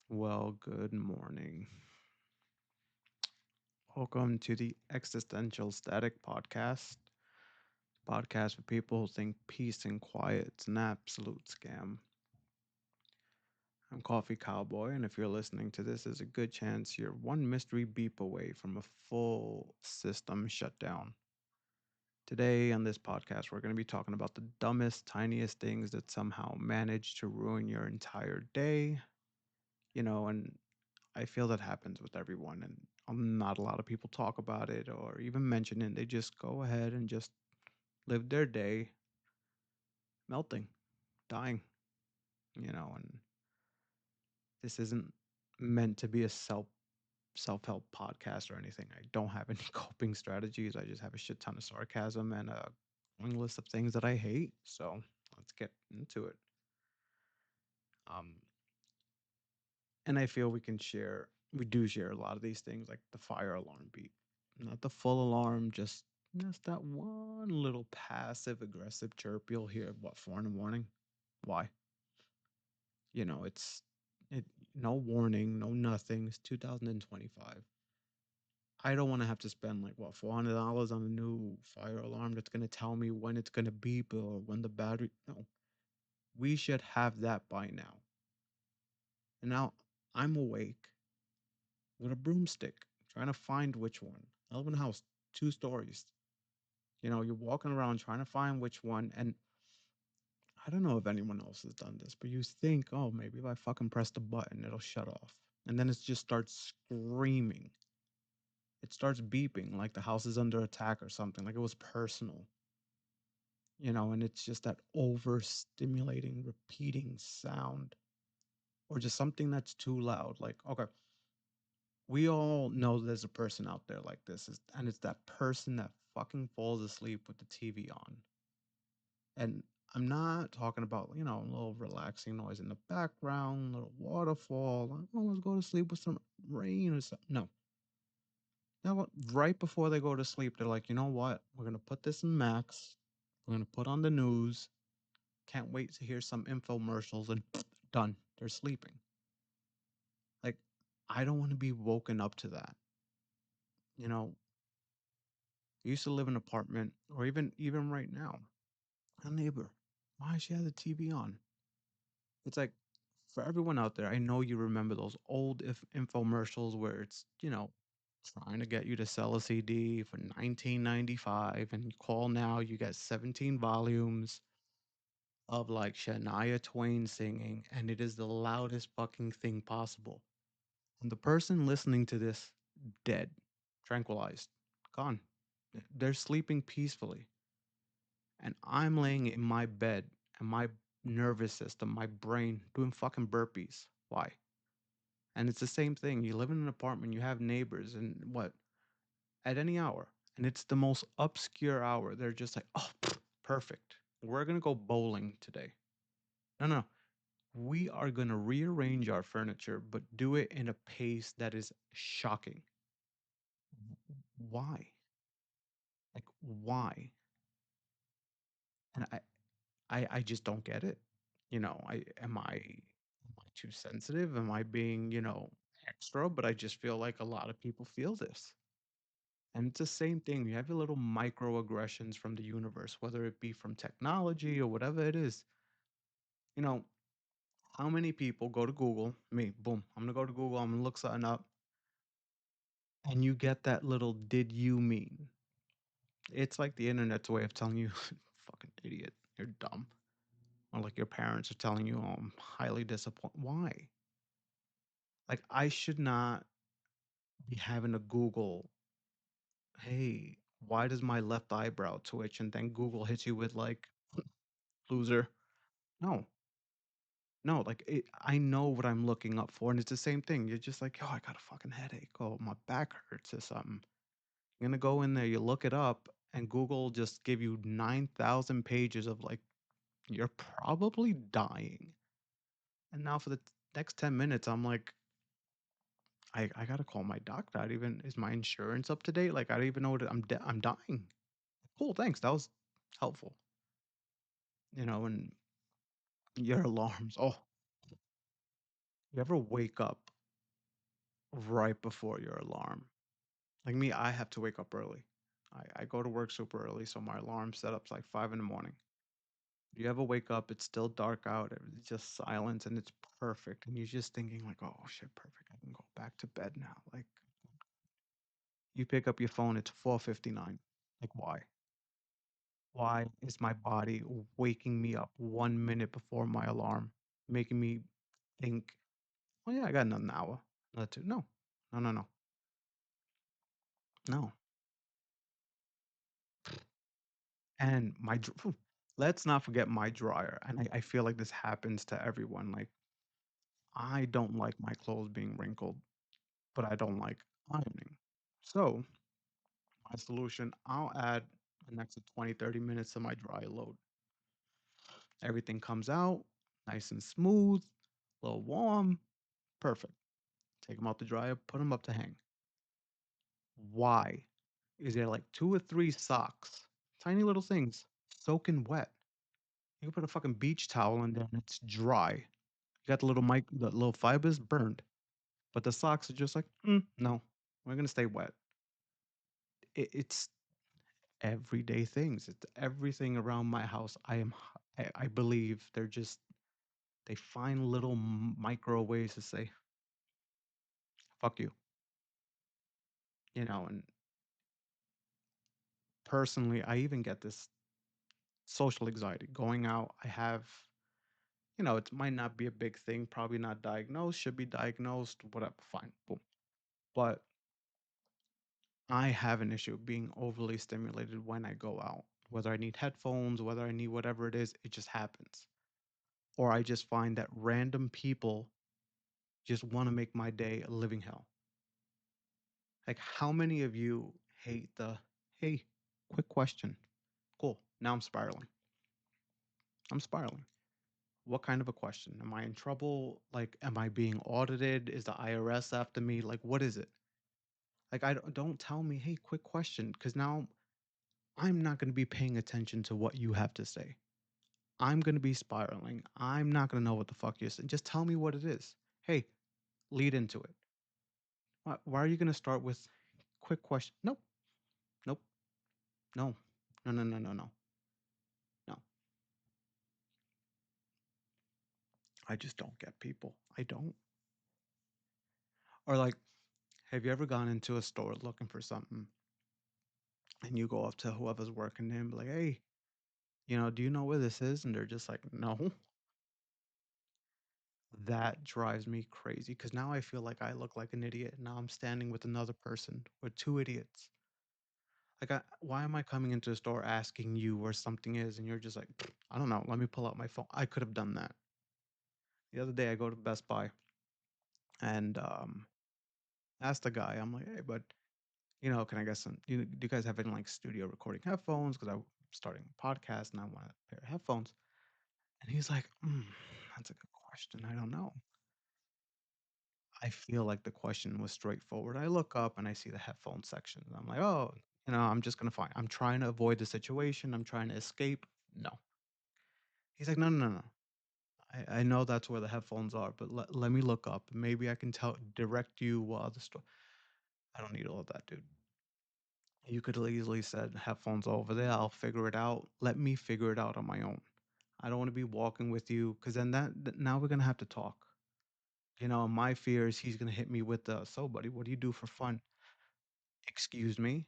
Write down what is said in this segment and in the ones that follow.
Well, good morning. Welcome to the Existential Static podcast for people who think peace and quiet's an absolute scam. I'm Coffee Cowboy, and if you're listening to this, there's a good chance you're one mystery beep away from a full system shutdown. Today on this podcast, we're going to be talking about the dumbest, tiniest things that somehow manage to ruin your entire day. And I feel that happens with everyone, and not a lot of people talk about it or even mention it. They just go ahead and just live their day melting, dying, and this isn't meant to be a self-help podcast or anything. I don't have any coping strategies. I just have a shit ton of sarcasm and a long list of things that I hate. So let's get into it. Um, and I feel we do share a lot of these things, like the fire alarm beep, not the full alarm, just that one little passive aggressive chirp you'll hear at what 4 in the morning. Why? It's it no warning, no nothing. It's 2025. I don't want to have to spend like what $400 on a new fire alarm that's gonna tell me when it's gonna beep or when the battery. No, we should have that by now. And now I'm awake with a broomstick, trying to find which one. I live in a house, 2 stories. You're walking around trying to find which one. And I don't know if anyone else has done this, but you think, oh, maybe if I fucking press the button, it'll shut off. And then it just starts screaming. It starts beeping like the house is under attack or something, like it was personal. And it's just that overstimulating, repeating sound or just something that's too loud. Like, okay, we all know there's a person out there like this, and it's that person that fucking falls asleep with the TV on. And I'm not talking about, a little relaxing noise in the background, little waterfall. Like, oh, let's go to sleep with some rain or something. No. Now, right before they go to sleep, they're like, you know what? We're going to put this in Max. We're going to put on the news. Can't wait to hear some infomercials and done. They're sleeping. Like, I don't want to be woken up to that. You know, I used to live in an apartment, or even right now, a neighbor. Why she has the TV on? It's like for everyone out there, I know you remember those old infomercials where it's, trying to get you to sell a CD for 19.95, and you call now, you get 17 volumes of like Shania Twain singing, and it is the loudest fucking thing possible. And the person listening to this, dead, tranquilized, gone. They're sleeping peacefully. And I'm laying in my bed and my nervous system, my brain doing fucking burpees. Why? And it's the same thing. You live in an apartment, you have neighbors, and what? At any hour. And it's the most obscure hour. They're just like, oh, perfect. We're going to go bowling today. No, no. We are going to rearrange our furniture, but do it in a pace that is shocking. Why? Like, why? And I just don't get it. Am I too sensitive? Am I being, extra? But I just feel like a lot of people feel this. And it's the same thing. You have your little microaggressions from the universe, whether it be from technology or whatever it is. You know, how many people go to Google? Me, boom. I'm gonna go to Google, I'm gonna look something up, and you get that little did you mean? It's like the internet's way of telling you, fucking idiot, you're dumb. Or like your parents are telling you, oh, I'm highly disappointed. Why? Like I should not be having to Google, hey, why does my left eyebrow twitch? And then Google hits you with like, loser. No, no, like I know what I'm looking up for, and it's the same thing. You're just like, oh, I got a fucking headache. Oh, my back hurts or something. You're gonna go in there, you look it up, and Google just give you 9,000 pages of like, you're probably dying. And now for the next 10 minutes, I'm like, I gotta call my doctor. I don't even is my insurance up to date? Like I don't even know I'm dying. Cool, thanks. That was helpful. And your alarms. Oh, You ever wake up right before your alarm? Like me, I have to wake up early. I go to work super early, so my alarm setup's like 5 in the morning. You ever wake up, it's still dark out, it's just silence, and it's perfect, and you're just thinking like, "Oh shit, perfect. I can go back to bed now." Like you pick up your phone, it's 4:59. Like why? Why is my body waking me up 1 minute before my alarm, making me think, "Oh yeah, I got another hour, another two." No, no, no, no, no. And let's not forget my dryer. And I feel like this happens to everyone. Like I don't like my clothes being wrinkled, but I don't like ironing. So my solution, I'll add an extra 20, 30 minutes to my dry load. Everything comes out nice and smooth, a little warm, perfect. Take them out the dryer, put them up to hang. Why is there like two or three socks, tiny little things, soaking wet? You can put a fucking beach towel in there and it's dry. You got the little fibers burned, but the socks are just like, no, we're gonna stay wet. It's everyday things. It's everything around my house. I believe they find little micro ways to say fuck you, And personally, I even get this social anxiety going out. I have, it might not be a big thing, probably not diagnosed, should be diagnosed, whatever, fine, boom. But I have an issue being overly stimulated when I go out. Whether I need headphones, whether I need whatever it is, it just happens. Or I just find that random people just want to make my day a living hell. Like, how many of you hate hey, quick question? Cool. Now I'm spiraling. I'm spiraling. What kind of a question? Am I in trouble? Like, am I being audited? Is the IRS after me? Like, what is it? Like, don't tell me, hey, quick question, because now I'm not going to be paying attention to what you have to say. I'm going to be spiraling. I'm not going to know what the fuck you're saying. Just tell me what it is. Hey, lead into it. Why are you going to start with quick question? Nope. Nope. No. No, no, no, no, no. No. I just don't get people. I don't. Or like, have you ever gone into a store looking for something and you go up to whoever's working there and be like, hey, do you know where this is? And they're just like, no. That drives me crazy because now I feel like I look like an idiot. Now I'm standing with another person. We're two idiots. Like, why am I coming into a store asking you where something is, and you're just like, I don't know. Let me pull out my phone. I could have done that. The other day, I go to Best Buy and asked the guy. I'm like, hey, but can I get some? Do you guys have any like studio recording headphones? Because I'm starting a podcast and I want a pair of headphones. And he's like, that's a good question. I don't know. I feel like the question was straightforward. I look up and I see the headphone section. And I'm like, oh, I'm just gonna find. I'm trying to avoid the situation. I'm trying to escape. No. He's like, no, no, no, no. I know that's where the headphones are, but let me look up. Maybe I can direct you while the store. I don't need all of that, dude. You could have easily said headphones over there. I'll figure it out. Let me figure it out on my own. I don't want to be walking with you because then now we're gonna have to talk. My fear is he's gonna hit me with the so, buddy, what do you do for fun? Excuse me.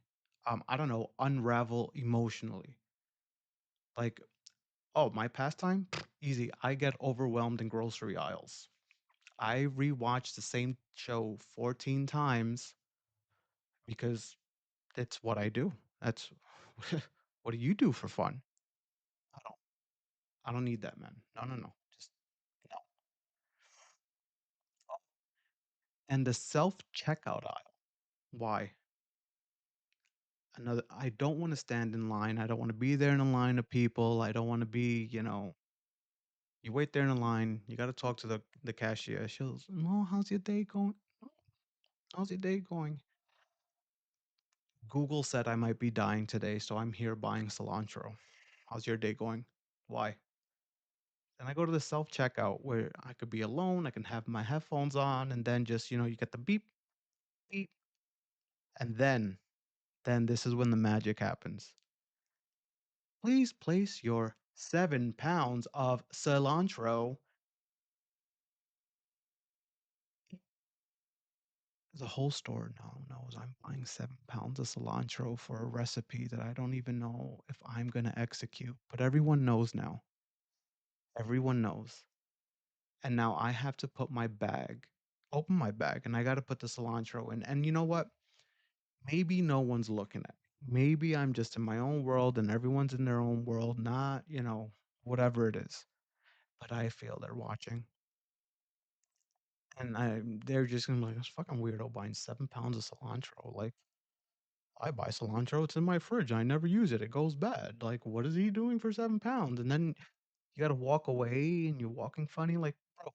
I don't know, unravel emotionally. Like, oh, my pastime? Easy. I get overwhelmed in grocery aisles. I rewatch the same show 14 times because it's what I do. That's what do you do for fun? I don't I don't need that, man. No, no, no. Just no. And the self-checkout aisle. Why? I don't want to stand in line. I don't want to be there in a line of people. I don't want to be. You wait there in a line. You got to talk to the cashier. She'll, "No, how's your day going? "No, how's your day going?" Google said I might be dying today, so I'm here buying cilantro. How's your day going? Why? And I go to the self checkout where I could be alone, I can have my headphones on, and then just, you get the beep, beep, and then this is when the magic happens. Please place your 7 pounds of cilantro. The whole store now knows I'm buying 7 pounds of cilantro for a recipe that I don't even know if I'm gonna execute, but everyone knows now. Everyone knows. And now I have to open my bag, and I gotta put the cilantro in. And you know what? Maybe no one's looking at me. Maybe I'm just in my own world and everyone's in their own world, not, whatever it is. But I feel they're watching. And they're just gonna be like, this fucking weirdo buying 7 pounds of cilantro. Like, I buy cilantro, it's in my fridge. I never use it. It goes bad. Like, what is he doing for 7 pounds? And then you gotta walk away and you're walking funny. Like, bro,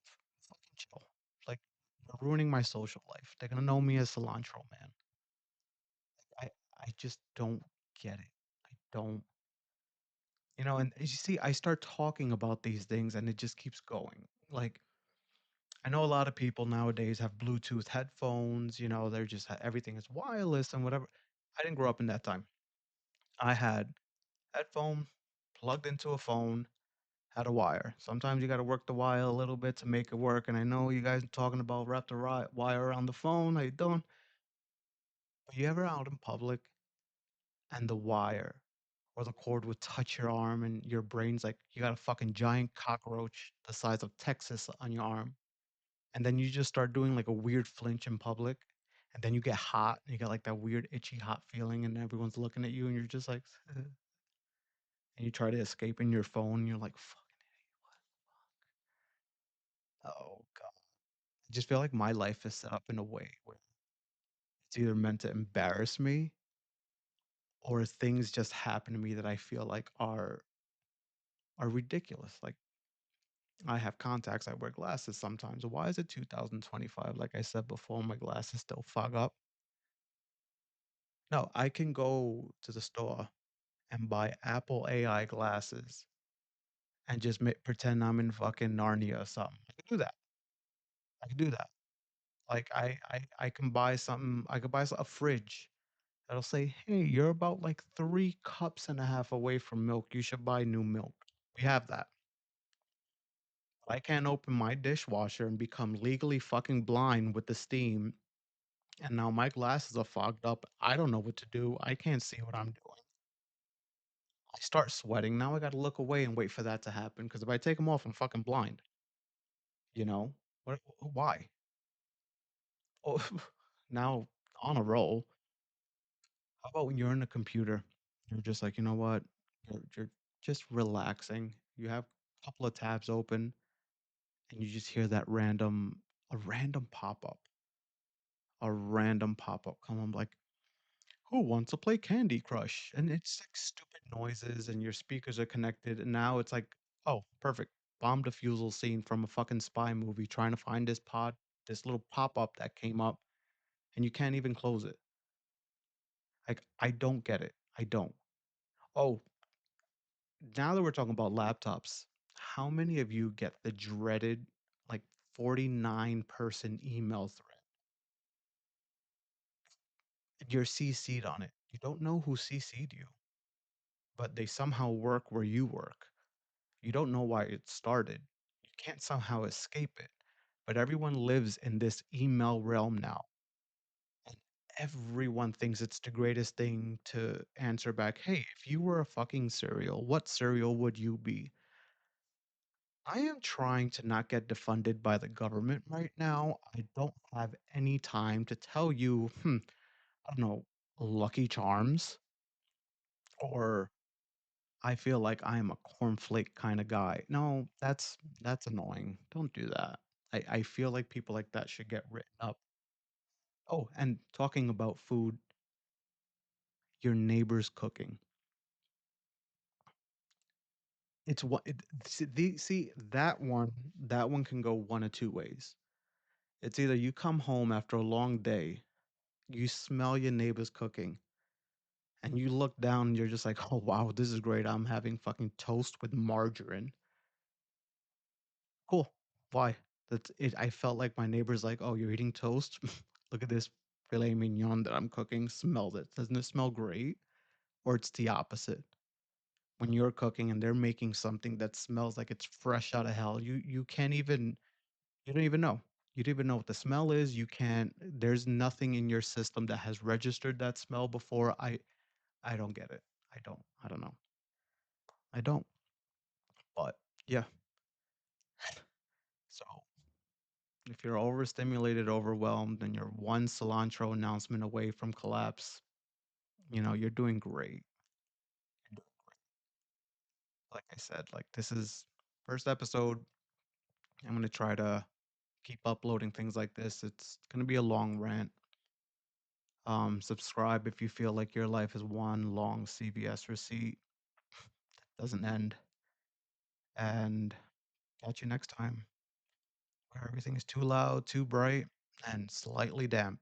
fucking chill. Like, you're ruining my social life. They're gonna know me as cilantro man. I I just don't get it. I don't. And you see, I start talking about these things and it just keeps going. Like, I know a lot of people nowadays have Bluetooth headphones, they're just everything is wireless and whatever. I didn't grow up in that time. I had headphone plugged into a phone, had a wire. Sometimes you got to work the wire a little bit to make it work. And I know you guys are talking about wrap the wire around the phone. How you doing? But you ever out in public and the wire or the cord would touch your arm and your brain's like you got a fucking giant cockroach the size of Texas on your arm. And then you just start doing like a weird flinch in public. And then you get hot and you get like that weird itchy hot feeling and everyone's looking at you and you're just like and you try to escape in your phone and you're like fucking oh god. I just feel like my life is set up in a way where it's either meant to embarrass me or things just happen to me that I feel like are ridiculous. Like I have contacts, I wear glasses sometimes. Why is it 2025? Like I said before, my glasses still fog up. No, I can go to the store and buy Apple AI glasses and just pretend I'm in fucking Narnia or something. I could do that. I could do that. Like I can buy something. I could buy a fridge that'll say, "Hey, you're about like 3 cups and a half away from milk. You should buy new milk." We have that. I can't open my dishwasher and become legally fucking blind with the steam. And now my glasses are fogged up. I don't know what to do. I can't see what I'm doing. I start sweating. Now I got to look away and wait for that to happen. Because if I take them off, I'm fucking blind. You know why? Oh, now on a roll. How about when you're in a computer? You're just like, you know what? You're just relaxing. You have a couple of tabs open, and you just hear that a random pop up, come on, like who wants to play Candy Crush? And it's like stupid noises and your speakers are connected. And now it's like, oh, perfect. Bomb defusal scene from a fucking spy movie trying to find this little pop up that came up and you can't even close it. Like, I don't get it. I don't. Oh, now that we're talking about laptops, how many of you get the dreaded like 49-person email thread? You're CC'd on it. You don't know who CC'd you, but they somehow work where you work. You don't know why it started. You can't somehow escape it. But everyone lives in this email realm now. And everyone thinks it's the greatest thing to answer back, hey, if you were a fucking cereal, what cereal would you be? I am trying to not get defunded by the government right now. I don't have any time to tell you, I don't know, Lucky Charms, or I feel like I am a cornflake kind of guy. No, that's annoying. Don't do that. I feel like people like that should get written up. Oh, and talking about food, your neighbor's cooking. It's what see that one can go one of two ways. It's either you come home after a long day, you smell your neighbor's cooking, and you look down and you're just like, oh wow, this is great. I'm having fucking toast with margarine. Cool. Why? That's it. I felt like my neighbor's like, "Oh, you're eating toast? Look at this filet mignon that I'm cooking. Smell it. Doesn't it smell great?" Or it's the opposite. When you're cooking and they're making something that smells like it's fresh out of hell, you can't even you don't even know. You don't even know what the smell is. You can't there's nothing in your system that has registered that smell before. I don't get it. I don't know. I don't. But yeah. So if you're overstimulated, overwhelmed, and you're one cilantro announcement away from collapse, you're doing great. You're doing great. Like I said, like this is first episode. I'm gonna try to keep uploading things like this. It's gonna be a long rant. Subscribe if you feel like your life is one long CVS receipt, doesn't end. And catch you next time where everything is too loud, too bright, and slightly damp.